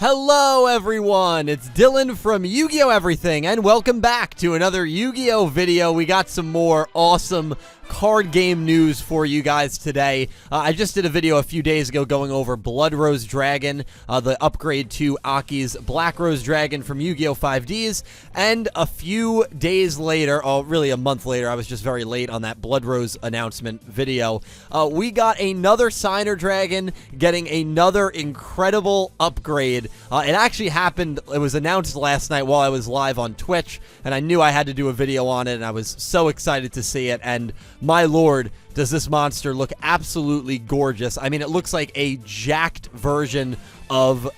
Hello everyone, it's Dylan from Yu-Gi-Oh! Everything, and welcome back to another Yu-Gi-Oh! Video. We got some more awesome card game news for you guys today. I just did a video a few days ago going over Blood Rose Dragon, the upgrade to Aki's Black Rose Dragon from Yu-Gi-Oh! 5Ds, and a few days later, really a month later, I was just very late on that Blood Rose announcement video, we got another Signer Dragon getting another incredible upgrade. It actually happened, it was announced last night while I was live on Twitch, and I knew I had to do a video on it, and I was so excited to see it, and my lord, does this monster look absolutely gorgeous. I mean, it looks like a jacked version of,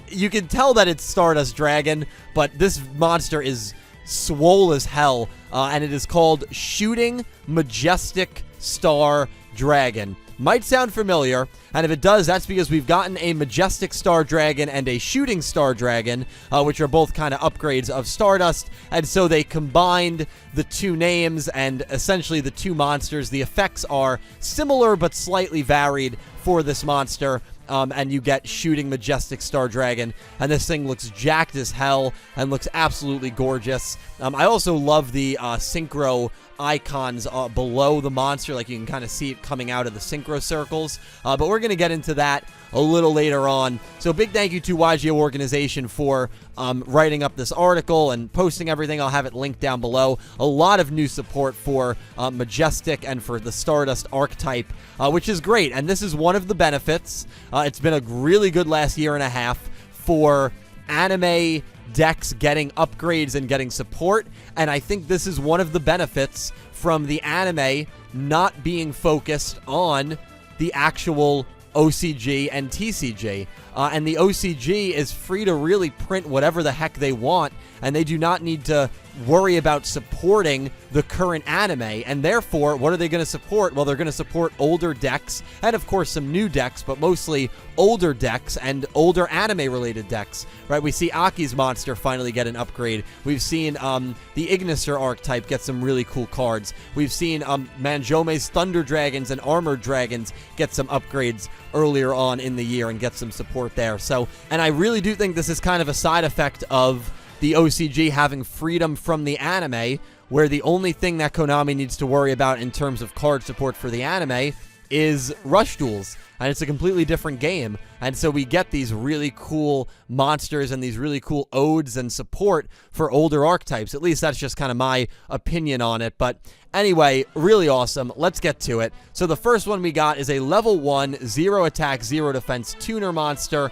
you can tell that it's Stardust Dragon, but this monster is swole as hell, and it is called Shooting Majestic Star Dragon. Might sound familiar, and if it does, that's because we've gotten a Majestic Star Dragon and a Shooting Star Dragon, which are both kind of upgrades of Stardust, and so they combined the two names and essentially the two monsters. The effects are similar but slightly varied for this monster, and you get Shooting Majestic Star Dragon, and this thing looks jacked as hell and looks absolutely gorgeous. I also love the synchro icons below the monster, like you can kind of see it coming out of the synchro circles, but we're going to get into that a little later on. So big thank you to YGO Organization for writing up this article and posting everything. I'll have it linked down below. A lot of new support for Majestic and for the Stardust archetype, which is great, and this is one of the benefits. It's been a really good last year and a half for anime decks getting upgrades and getting support, and I think this is one of the benefits from the anime not being focused on the actual OCG and TCG, and the OCG is free to really print whatever the heck they want, and they do not need to worry about supporting the current anime, and therefore, what are they going to support? Well, they're going to support older decks, and of course some new decks, but mostly older decks and older anime-related decks, right? We see Aki's monster finally get an upgrade. We've seen the Igniser archetype get some really cool cards. We've seen Manjome's Thunder Dragons and Armored Dragons get some upgrades earlier on in the year and get some support there. So, and I really do think this is kind of a side effect of the OCG having freedom from the anime, where the only thing that Konami needs to worry about in terms of card support for the anime is Rush Duels, and it's a completely different game, and so we get these really cool monsters and these really cool odes and support for older archetypes. At least that's just kind of my opinion on it, but anyway, really awesome. Let's get to it. So the first one we got is a level 1, 0 attack, 0 defense tuner monster,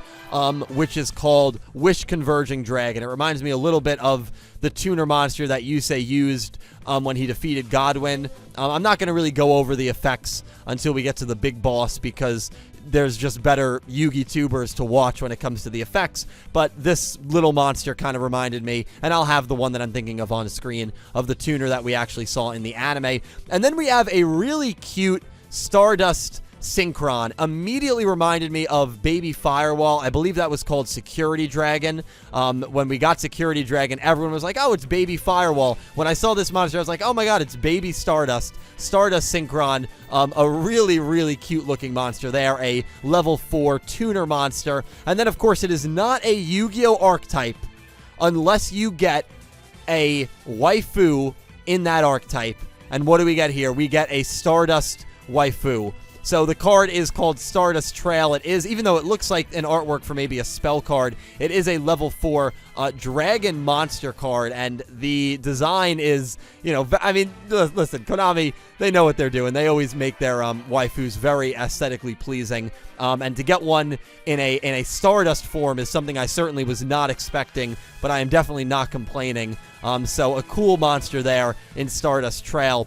which is called Wish Converging Dragon. It reminds me a little bit of the tuner monster that Yusei used when he defeated Godwin. I'm not going to really go over the effects until we get to the big boss, because there's just better Yu-Gi tubers to watch when it comes to the effects, but this little monster kind of reminded me, and I'll have the one that I'm thinking of on screen, of the tuner that we actually saw in the anime. And then we have a really cute Stardust Synchron. Immediately reminded me of Baby Firewall. I believe that was called Security Dragon. When we got Security Dragon, everyone was like, oh, it's Baby Firewall. When I saw this monster, I was like, oh my god, it's Baby Stardust. Stardust Synchron. A really, really cute looking monster there. A level 4 tuner monster. And then, of course, it is not a Yu-Gi-Oh! Archetype unless you get a waifu in that archetype. And what do we get here? We get a Stardust waifu. So the card is called Stardust Trail. It is, even though it looks like an artwork for maybe a spell card, it is a level 4 dragon monster card, and the design is, you know, I mean, listen, Konami, they know what they're doing. They always make their waifus very aesthetically pleasing, and to get one in a Stardust form is something I certainly was not expecting, but I am definitely not complaining. So a cool monster there in Stardust Trail.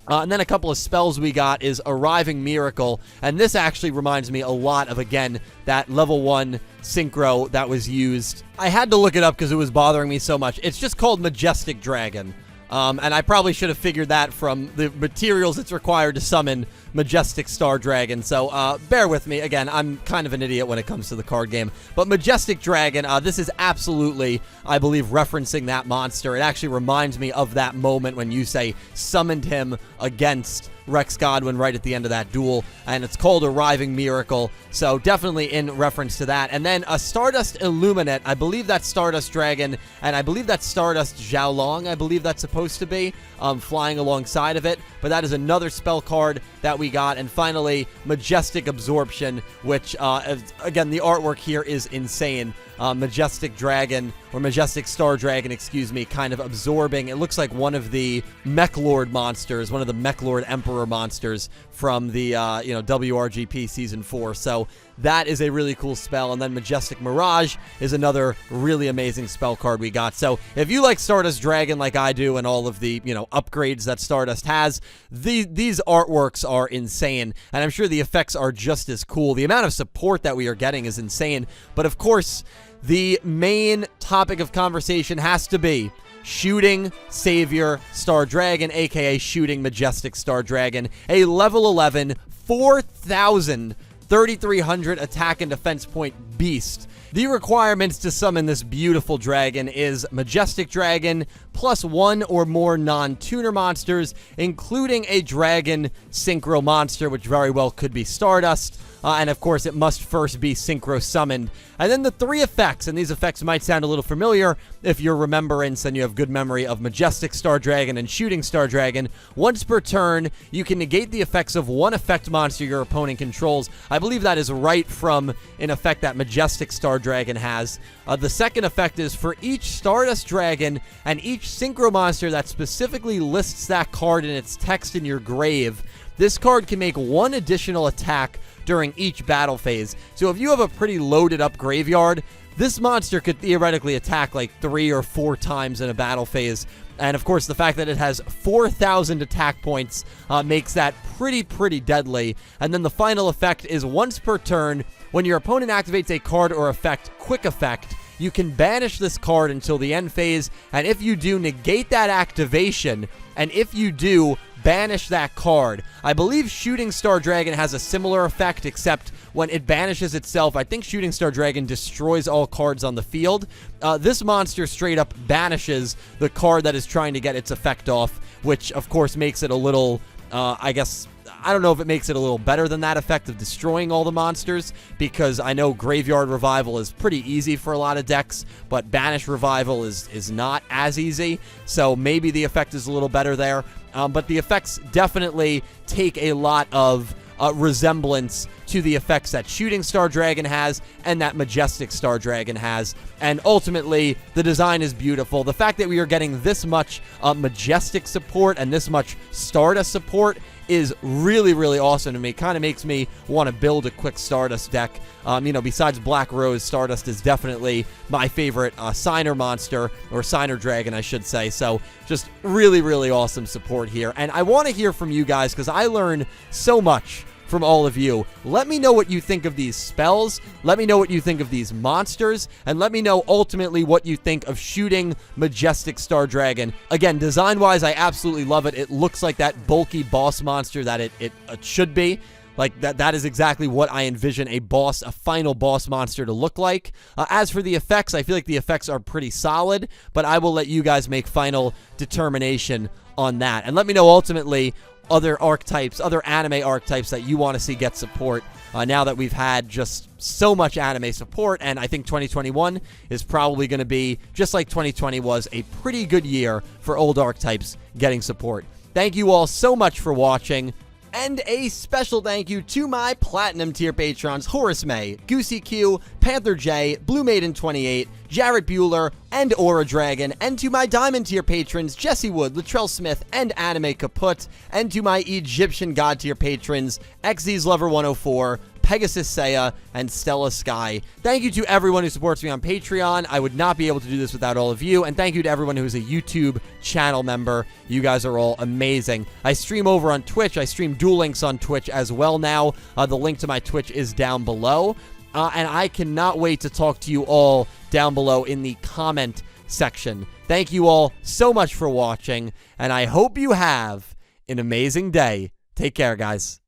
And then a couple of spells we got is Arriving Miracle, and this actually reminds me a lot of, again, that level 1 synchro that was used. I had to look it up because it was bothering me so much. It's just called Majestic Dragon. And I probably should have figured that from the materials it's required to summon Majestic Star Dragon. So bear with me. Again, I'm kind of an idiot when it comes to the card game. But Majestic Dragon, this is absolutely, I believe, referencing that monster. It actually reminds me of that moment when Yusei summoned him against Rex Godwin right at the end of that duel, and it's called Arriving Miracle, so definitely in reference to that. And then a Stardust Illuminate, I believe that's Stardust Dragon, and I believe that's Stardust Xiaolong, I believe that's supposed to be, flying alongside of it, but that is another spell card that we got. And finally, Majestic Absorption, which, again, the artwork here is insane. Majestic Dragon, or Majestic Star Dragon, excuse me, kind of absorbing. It looks like one of the Mech Lord monsters, one of the Mech Lord Emperor monsters from the, WRGP Season 4. So that is a really cool spell. And then Majestic Mirage is another really amazing spell card we got. So if you like Stardust Dragon like I do and all of the, upgrades that Stardust has, these artworks are insane. And I'm sure the effects are just as cool. The amount of support that we are getting is insane. But of course, the main topic of conversation has to be Shooting Savior Star Dragon, aka Shooting Majestic Star Dragon, a level 11, 4,000, 3,300 attack and defense point beast. The requirements to summon this beautiful dragon is Majestic Dragon, plus one or more non-tuner monsters, including a dragon synchro monster, which very well could be Stardust. And of course, it must first be synchro summoned. And then the three effects, and these effects might sound a little familiar if you're remembrance and you have good memory of Majestic Star Dragon and Shooting Star Dragon. Once per turn, you can negate the effects of one effect monster your opponent controls. I believe that is right from an effect that Majestic Star Dragon has. The second effect is for each Stardust Dragon and each synchro monster that specifically lists that card in its text in your grave, this card can make one additional attack during each battle phase. So if you have a pretty loaded up graveyard, this monster could theoretically attack like 3 or 4 times in a battle phase. And of course, the fact that it has 4,000 attack points makes that pretty deadly. And then the final effect is once per turn, when your opponent activates a card or effect, quick effect, you can banish this card until the end phase. And if you do, negate that activation. And if you do, banish that card. I believe Shooting Star Dragon has a similar effect, except when it banishes itself, I think Shooting Star Dragon destroys all cards on the field. This monster straight up banishes the card that is trying to get its effect off, which of course makes it a little, I don't know if it makes it a little better than that effect of destroying all the monsters, because I know Graveyard Revival is pretty easy for a lot of decks, but Banish Revival is not as easy, so maybe the effect is a little better there. But the effects definitely take a lot of resemblance to the effects that Shooting Star Dragon has and that Majestic Star Dragon has. And ultimately, the design is beautiful. The fact that we are getting this much Majestic support and this much Stardust support is really awesome to me. Kind of makes me want to build a quick Stardust deck. Besides Black Rose, Stardust is definitely my favorite signer monster, or signer dragon, I should say. So just really awesome support here. And I want to hear from you guys, because I learn so much from all of you. Let me know what you think of these spells. Let me know what you think of these monsters. And let me know ultimately what you think of Shooting Majestic Star Dragon. Again, design-wise, I absolutely love it. It looks like that bulky boss monster that it should be. Like, that is exactly what I envision a final boss monster to look like. As for the effects, I feel like the effects are pretty solid, but I will let you guys make final determination on that. And let me know ultimately other archetypes, other anime archetypes that you want to see get support now that we've had just so much anime support. And I think 2021 is probably going to be, just like 2020 was, a pretty good year for old archetypes getting support. Thank you all so much for watching. And a special thank you to my Platinum tier patrons, Horace Maye, Goosey Q, Panther J, Blue Maiden 28, Jarrett Buller, and Aura Dragon, and to my Diamond tier patrons, Jesse Wood, Latrell Smith, and Anime Kaput, and to my Egyptian God tier patrons, XZ's Lover 104, Pegasus Seiya, and Stella Sky. Thank you to everyone who supports me on Patreon. I would not be able to do this without all of you. And thank you to everyone who is a YouTube channel member. You guys are all amazing. I stream over on Twitch. I stream Duel Links on Twitch as well now. The link to my Twitch is down below. And I cannot wait to talk to you all down below in the comment section. Thank you all so much for watching, and I hope you have an amazing day. Take care, guys.